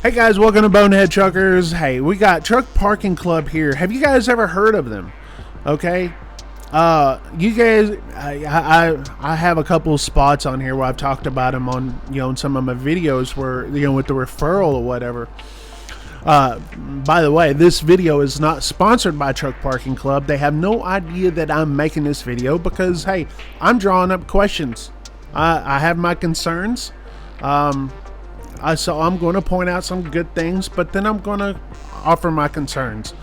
Hey guys, welcome to Bonehead Truckers. Hey, we got Truck Parking Club here. Have you guys ever heard of them? Okay. You guys, I have a couple of spots on here where I've talked about them on, in some of my videos where, with the referral or whatever. By the way, this video is not sponsored by Truck Parking Club. They have no idea that I'm making this video because, hey, I'm drawing up questions. I have my concerns. So I'm going to point out some good things, but then I'm going to offer my concerns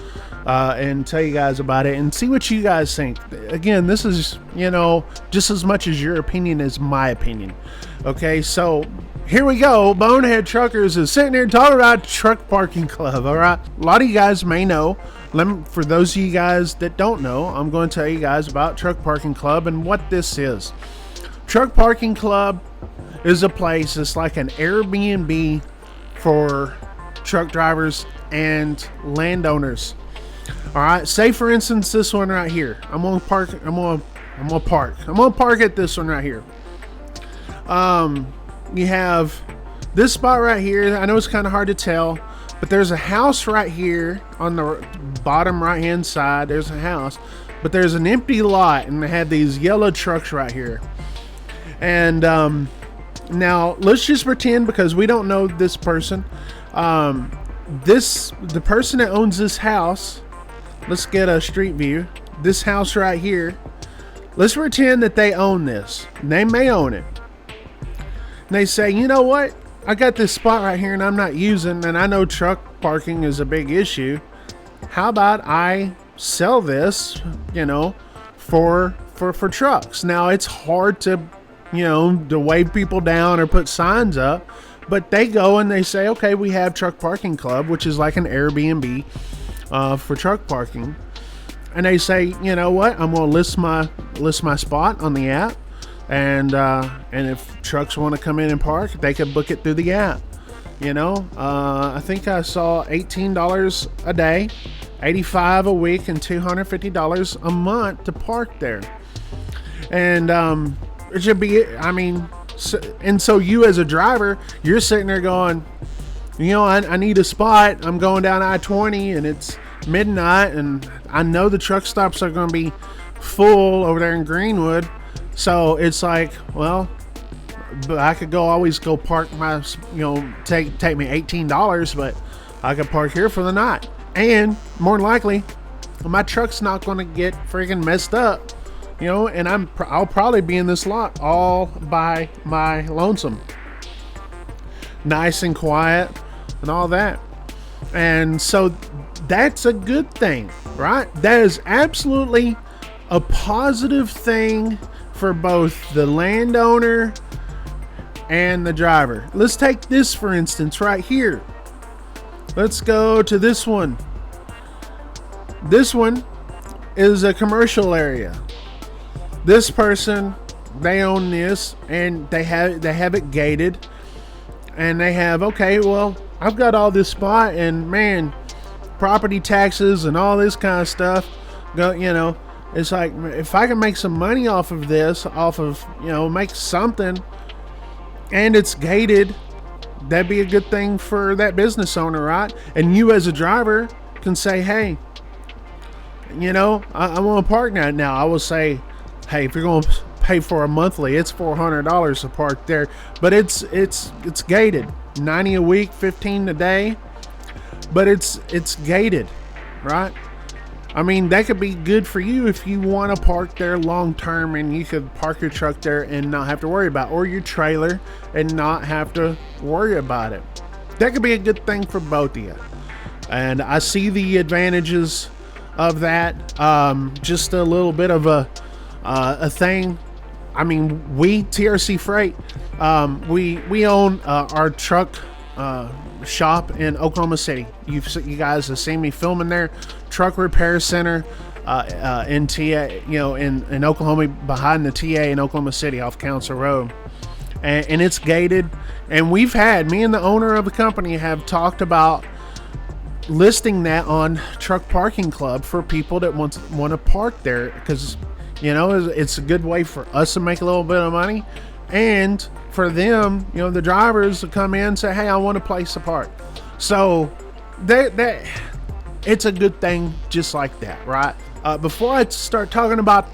and tell you guys about it and see what you guys think. Again, this is, just as much as your opinion is my opinion. Okay, so here we go. Bonehead Truckers is sitting here talking about Truck Parking Club, all right? A lot of you guys may know. For those of you guys that don't know, I'm going to tell you guys about Truck Parking Club and what this is. Truck Parking Club is a place. It's like an Airbnb for truck drivers and landowners. All right, say for instance this one right here. I'm gonna park at this one right here. You have this spot right here. I know it's kind of hard to tell, but there's a house right here on the bottom right hand side. There's a house, but there's an empty lot, and they have these yellow trucks right here. And now let's just pretend, because we don't know this person, the person that owns this house, let's get a street view, this house right here, let's pretend that they own this. They may own it. And they say, you know what, I got this spot right here and I'm not using, and I know truck parking is a big issue. How about I sell this, for trucks? Now it's hard to wave people down or put signs up, but they go and they say, okay, we have Truck Parking Club, which is like an Airbnb for truck parking, and they say, you know what, I'm going to list my spot on the app, and if trucks want to come in and park, they can book it through the app. I think I saw $18 a day, $85 a week, and $250 a month to park there. And it should be, so you as a driver, you're sitting there going, I need a spot. I'm going down I-20 and it's midnight, and I know the truck stops are going to be full over there in Greenwood. So it's like, well, but I could always go park my, take me $18, but I could park here for the night. And more than likely, my truck's not going to get freaking messed up. And I'll probably be in this lot all by my lonesome, nice and quiet and all that. And so that's a good thing, right? That is absolutely a positive thing for both the landowner and the driver. Let's take this for instance right here. Let's go to this one. This one is a commercial area. This person, they own this, and they have it gated, and they have, okay, well, I've got all this spot, and man, property taxes and all this kind of stuff, it's like, if I can make some money off of this, make something, and it's gated, that'd be a good thing for that business owner, right? And you as a driver can say, hey, I want to park now. I will say, hey, if you're going to pay for a monthly, it's $400 to park there, but it's gated, $90 a week, $15 a day, but it's gated, right? That could be good for you if you want to park there long term, and you could park your truck there and not have to worry about it, or your trailer and not have to worry about it. That could be a good thing for both of you, and I see the advantages of that. Just a little bit of a thing. We TRC Freight, we own our truck shop in Oklahoma City. You guys have seen me filming there. Truck repair center in TA, in Oklahoma, behind the TA in Oklahoma City off Council Road, and it's gated. And me and the owner of the company have talked about listing that on Truck Parking Club for people that want to park there, because it's a good way for us to make a little bit of money, and for them, the drivers to come in and say, hey, I want a place to park. So that it's a good thing just like that, right? Before I start talking about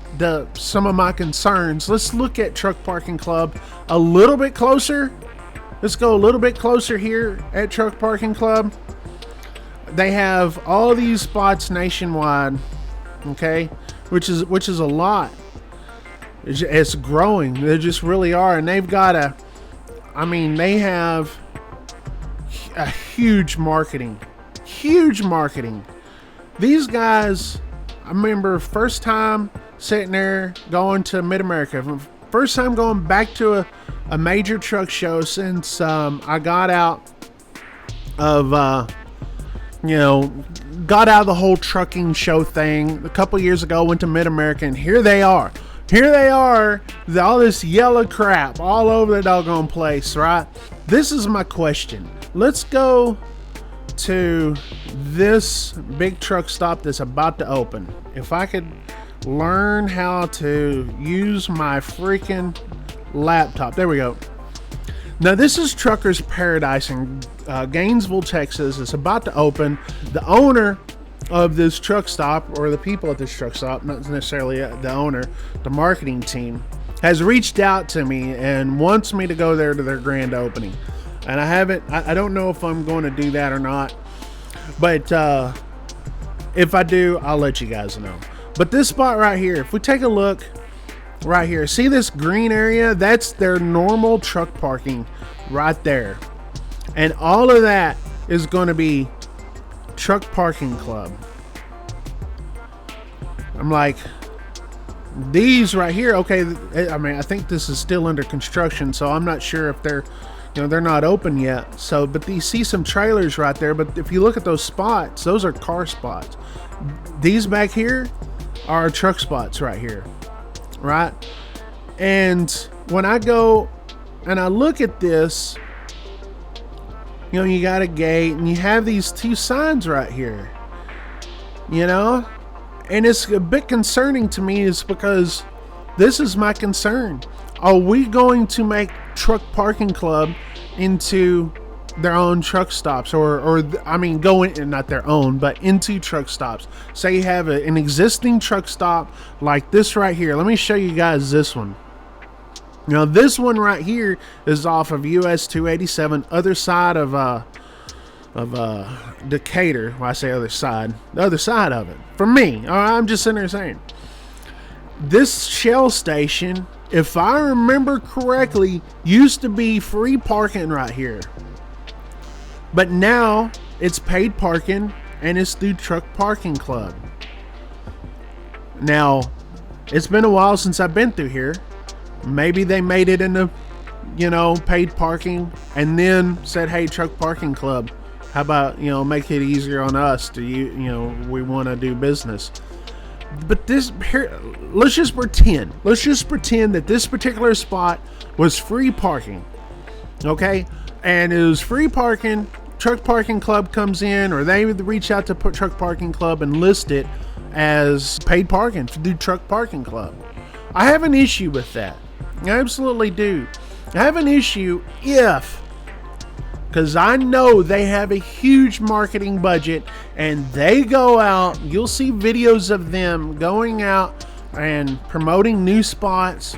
some of my concerns, let's look at Truck Parking Club a little bit closer. Let's go a little bit closer here at Truck Parking Club. They have all these spots nationwide, okay, which is a lot. It's growing. They just really are, and they've got they have a huge marketing. These guys, I remember first time sitting there going to Mid-America, first time going back to a major truck show since I got out of got out of the whole trucking show thing a couple years ago. Went to Mid-America, and here they are, all this yellow crap all over the doggone place, right? This is my question. Let's go to this big truck stop that's about to open. If I could learn how to use my freaking laptop. There we go. Now this is Truckers Paradise in Gainesville, Texas. It's about to open. The owner of this truck stop, or the people at this truck stop, not necessarily the owner, the marketing team, has reached out to me and wants me to go there to their grand opening. And I don't know if I'm going to do that or not, but if I do, I'll let you guys know. But this spot right here, if we take a look right here, see this green area? That's their normal truck parking right there. And all of that is going to be Truck Parking Club. I'm like, these right here, okay, I think this is still under construction, so I'm not sure if they're not open yet. So, but you see some trailers right there, but if you look at those spots, those are car spots. These back here are truck spots right here, right? And when I go and I look at this, you got a gate and you have these two signs right here, and it's a bit concerning to me, is because this is my concern. Are we going to make Truck Parking Club into their own truck stops, or go in, not their own, but into truck stops? Say you have an existing truck stop like this right here. Let me show you guys this one. Now this one right here is off of US 287, other side of Decatur. Well, I say other side, the other side of it. For me, I'm just sitting there saying, this Shell station, if I remember correctly, used to be free parking right here, but now it's paid parking and it's through Truck Parking Club. Now, it's been a while since I've been through here. Maybe they made it into, paid parking and then said, hey, Truck Parking Club, how about, make it easier on us to, we want to do business. But this here, let's just pretend that this particular spot was free parking, okay? And it was free parking. Truck Parking Club comes in, or they reach out to put Truck Parking Club and list it as paid parking to do Truck Parking Club. I have an issue with that. I absolutely do. I have an issue because I know they have a huge marketing budget, and they go out, you'll see videos of them going out and promoting new spots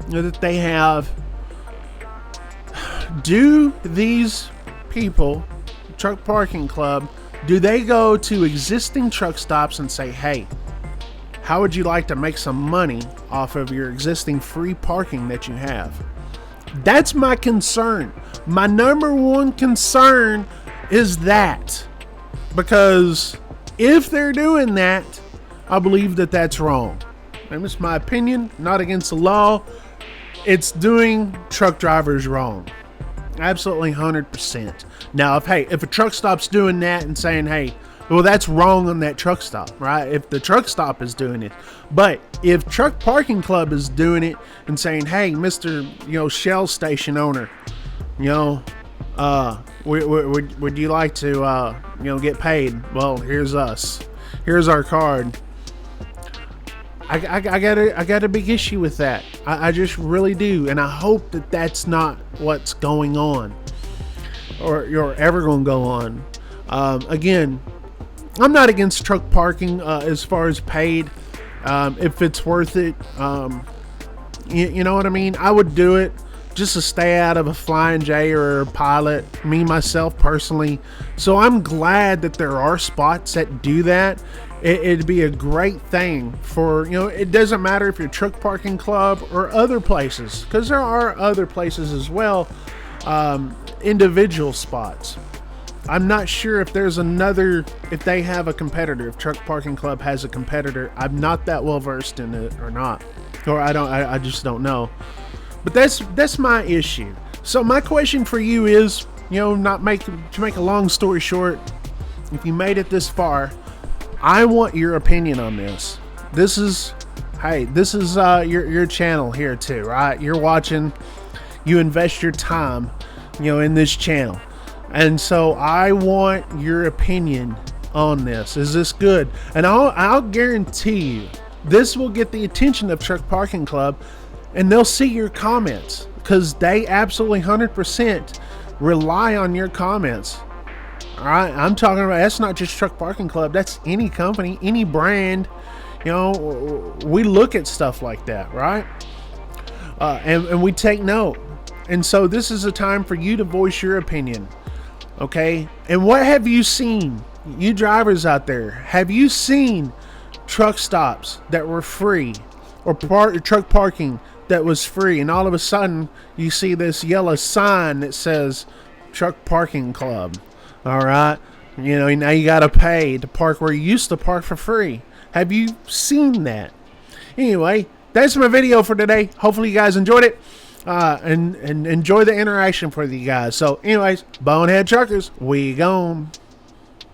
that they have. Do these people, Truck Parking Club, do they go to existing truck stops and say, hey, how would you like to make some money off of your existing free parking that you have? That's my concern. My number one concern is that, because if they're doing that, I believe that that's wrong. And it's my opinion, not against the law. It's doing truck drivers wrong. Absolutely 100%. Now, if a truck stop's doing that and saying, hey, well, that's wrong on that truck stop, right? If the truck stop is doing it. But if Truck Parking Club is doing it and saying, hey, Mr. Shell station owner, would you like to get paid? Well, here's us. Here's our card. I got a big issue with that. I just really do, and I hope that that's not what's going on. or you're ever going to go on. Again, I'm not against truck parking as far as paid. If it's worth it, you know what I mean? I would do it just to stay out of a Flying J or a Pilot, me, myself, personally. So I'm glad that there are spots that do that. It'd be a great thing for, it doesn't matter if you're truck parking club or other places, because there are other places as well, individual spots. I'm not sure if there's if they have a competitor, if Truck Parking Club has a competitor. I'm not that well versed in it or not, or I just don't know. But that's my issue. So my question for you is, to make a long story short, if you made it this far, I want your opinion on this. This is your channel here too, right? You're watching, you invest your time, in this channel. And so I want your opinion on this. Is this good? And I'll guarantee you this will get the attention of Truck Parking Club, and they'll see your comments, because they absolutely 100% rely on your comments. All right, I'm talking about, that's not just Truck Parking Club, that's any company, any brand. We look at stuff like that, right? And we take note. And so this is a time for you to voice your opinion. Okay, and what have you seen, you drivers out there? Have you seen truck stops that were free, or truck parking that was free, and all of a sudden you see this yellow sign that says Truck Parking Club? All right, now you got to pay to park where you used to park for free. Have you seen that? Anyway, that's my video for today. Hopefully you guys enjoyed it. And enjoy the interaction for you guys. So anyways, Bonehead Truckers, we gone.